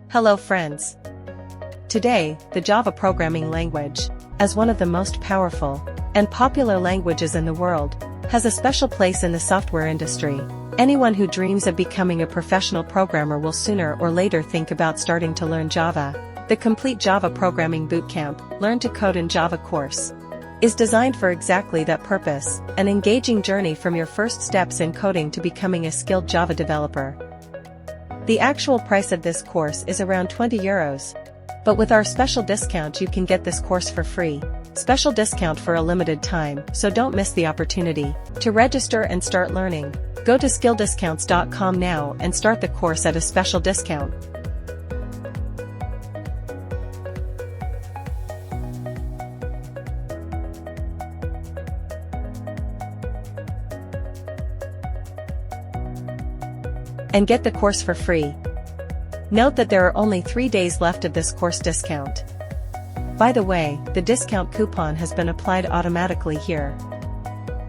Hello friends. Today, the Java programming language, as one of the most powerful and popular languages in the world, has a special place in the software industry. Anyone who dreams of becoming a professional programmer will sooner or later think about starting to learn Java. The complete Java Programming Bootcamp, Learn to Code in Java course, is designed for exactly that purpose, an engaging journey from your first steps in coding to becoming a skilled Java developer. The actual price of this course is around €20, but with our special discount you can get this course for free. Special discount for a limited time, so don't miss the opportunity. To register and start learning, go to skilldiscounts.com now and start the course at a special discount. And get the course for free. Note that there are only 3 days left of this course discount. By the way, the discount coupon has been applied automatically here.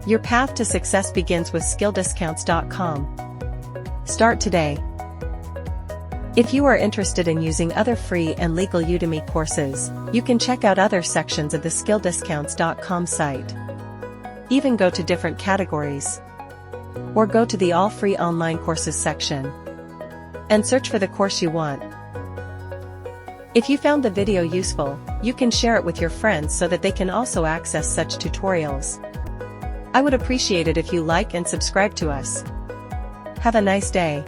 Your path to success begins with skilldiscounts.com. Start today. If you are interested in using other free and legal Udemy courses, you can check out other sections of the skilldiscounts.com site. Even go to different categories. Or go to the All Free Online Courses section and search for the course you want. If you found the video useful, you can share it with your friends so that they can also access such tutorials. I would appreciate it if you like and subscribe to us. Have a nice day.